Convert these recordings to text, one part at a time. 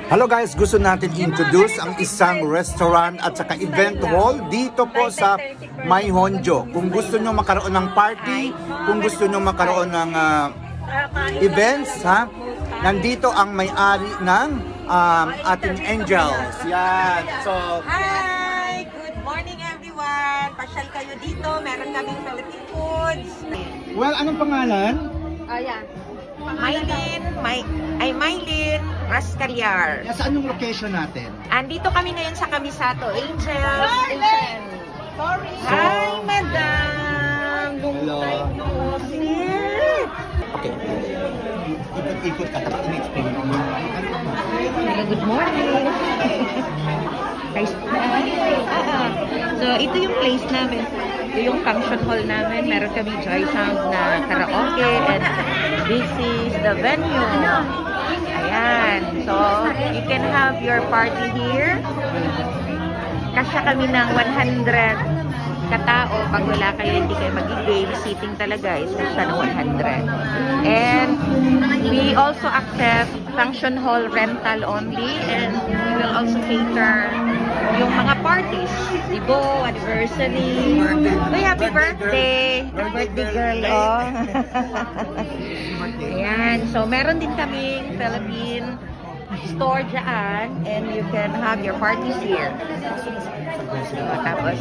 Hello guys, gusto natin introduce ang isang restaurant at saka event hall dito po sa May Honjo. Kung gusto nyo makaroon ng party, kung gusto nyo makaroon ng events, ha? Nandito ang may-ari ng ating Angels. Yan. So, hi! Good morning everyone! Pasyal kayo dito. Meron kaming Philippine foods. well, anong pangalan? Ayan. Maylin Rascalyar. Saan yung location natin? Andito kami ngayon sa Kamisato Angels. Sorry! Hi, madam! Hello. Okay. Ikot-ikot ka, tapos in-explain mo. Hello, good morning! So, ito yung place namin. Ito yung function hall namin. Meron kami Joy Sound na karaoke and this is the venue. Ayan. So, you can have your party here. Kasya kami ng 100 katao. Pag wala kayo, hindi kayo mag-game. Seating talaga is kasya ng 100. And we also accept function hall rental only, and we will also cater yung mga parties. Ibo, anniversary. Uy, happy birthday! Birthday girl, oh. Ayan. So, meron din kaming Philippine store dyan, and you can have your parties here. So, tapos,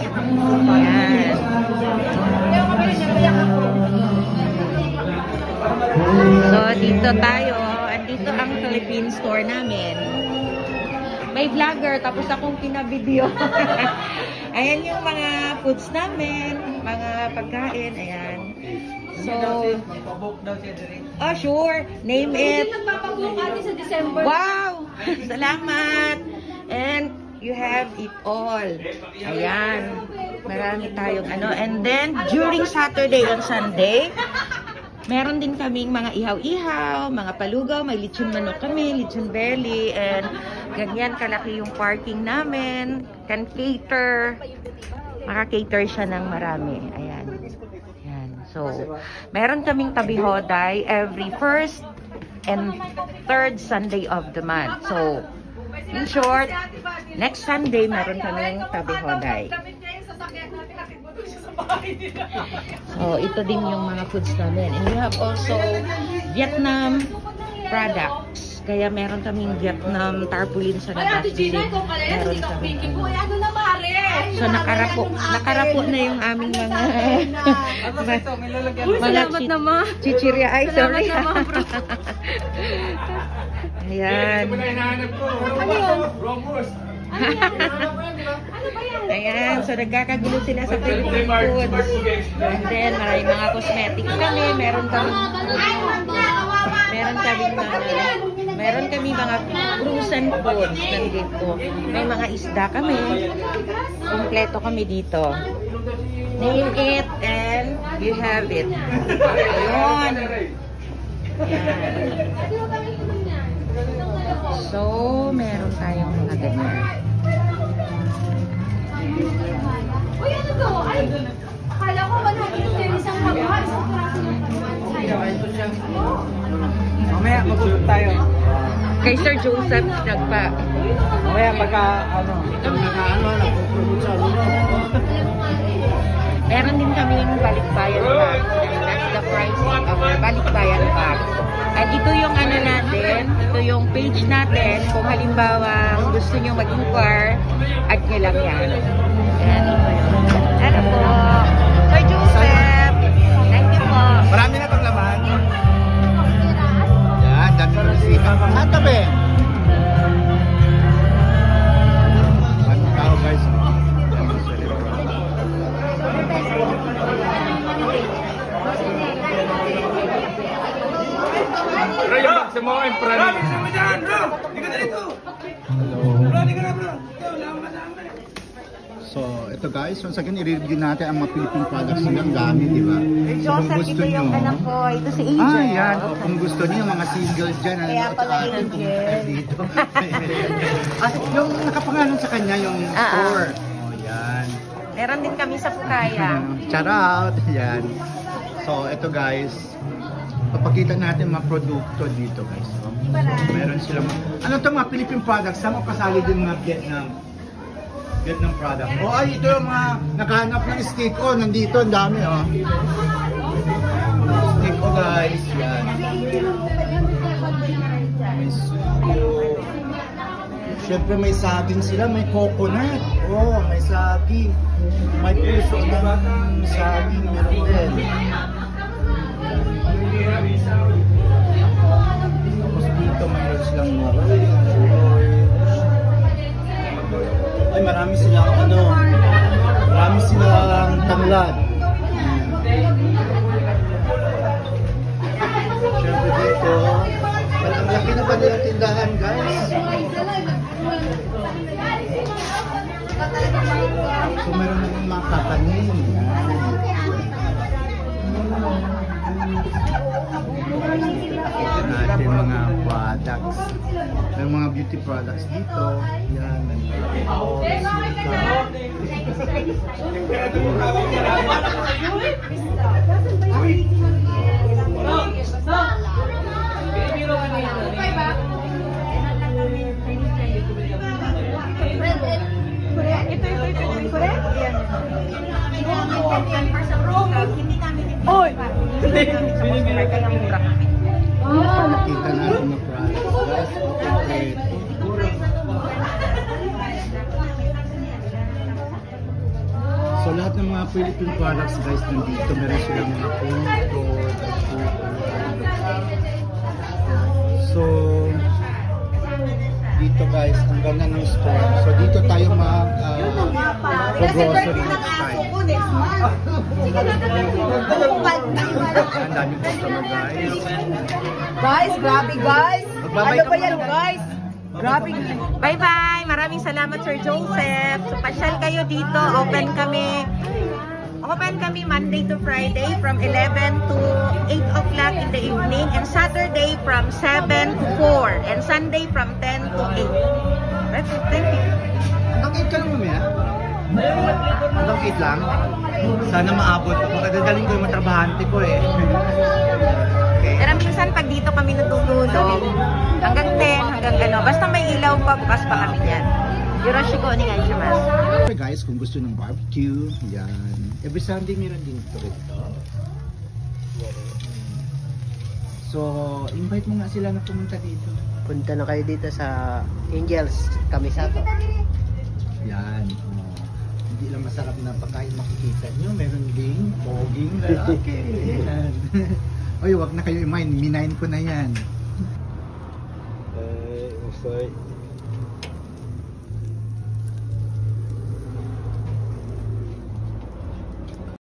ayan. So, dito tayo. Andito ang Philippine store namin. May vlogger, tapos akong pinabideo. Ayan yung mga foods namin, mga pagkain, ayan. So, oh sure, name it. Sa December. Wow! Salamat! And you have it all. Ayan. Marami tayong ano. And then, during Saturday and Sunday, meron din kaming mga ihaw-ihaw, mga palugaw, may lechon manok kami, lechon belly, and ganyan kalaki yung parking namin. Can cater. Maka-cater siya ng marami. Ayan. Ayan. So, meron kaming tabi-hoday every first and third Sunday of the month. So, in short, next Sunday meron kaming tabi-hoday. So, ito din yung mga foods namin. And we have also Vietnam products. Kaya meron kaming Vietnam tarpaulin sa labas. Meron kami. So, nakarapo na yung aming mga chichirya. Ay, sorry. Ayan. Ayan, so nagkakagulo sila sa Philippine foods. And then, maraming mga cosmetics kami. Meron kami mga frozen foods nandito. May mga isda kami. Kompleto kami dito. Name it and you have it. Ayun. Ayan. So, meron tayong mga ganyan. Uy, ano to? Ay, akala ko 100 isang magha, isang Mamaya mag-usap tayo. Kay Sir Joseph nagpa. Mamaya pagka Meron din kaming balikbayan pack. That's the price of our balikbayan pack. At ito yung ano natin, ito yung page natin. Kung halimbawa gusto nyo mag-inquire, add nyo lang yan. Ayan, ito yun. Ano po? Sir Joseph, thank you po. Marami na itong laman. Yan, dami na bisita. Ang tabi. Anong tao guys? Rayo, sa mga emprano. So, ito guys, once again, i-review natin ang mga Philippine products nilang gamit, di ba? So, kung Joseph, gusto ito yung nyo, anak ko. Ito si Angel. yan. O, kung gusto niyo yung mga single dyan, ano, Kaya at pala saka ating Angel. pumunta dito. Yung nakapangalan sa kanya, yung store. O, yan. Meron din kami sa Pukaya. Shout out! Yan. So, ito guys, Papakita natin mga produkto dito guys. So, meron silang, ano to mga Philippine products, sama kasali din mga Vietnam product. Oh, ay ito yung mga nakahanap ng steak. Oh, nandito, ang dami oh. Steak oh guys, yan. May suyo. Siyempre may saging sila, may coconut. Oh, may saging. May puso ng saging, meron din. Tapos dito mayroon silang ay marami silang marami silang tanglad. Siyempre dito, ang laki na ba nilang tindahan guys? So meron na mga kakanin. Nakita natin mga products. May mga beauty products dito. Yan. Oy! Nakita natin mga products. Guys, so lahat ng mga Philippine products guys nandito. Meron silang mga punto. So dito guys, ang ganda ng store. So dito tayo mag-grocery next time. Ang daming customer guys. Guys, grabe guys! Magbabay Ano ka ba muna, yan guys? Grabe. Bye-bye! Maraming salamat Sir Joseph. So, pasyal kayo dito. Open kami Monday to Friday from 11 to 8 o'clock in the evening, and Saturday from 7 to 4, and Sunday from 10 to 8. That's it. Thank you. Hanggang 8 ka lang mamaya? Hanggang 8 lang? Sana maabot ako. Kadadaling ko yung matrabahante ko eh. Okay. Pero minsan pag dito kami natutulog, hanggang 10, hanggang ano, basta may ilaw pa, bukas pa kami dyan. Yoroshi ko ni siya mas. Okay guys, kung gusto ng barbecue, yan. Every Sunday meron din ito rito. So, invite mo nga sila na pumunta dito. Punta na kayo dito sa Angels, Kamisato. Yan. Hindi lang masarap na pagkain makikita nyo. Meron ding poging lalaki. Yan. Oy, wag na kayo i-mind. Minayin ko na yan. Usay.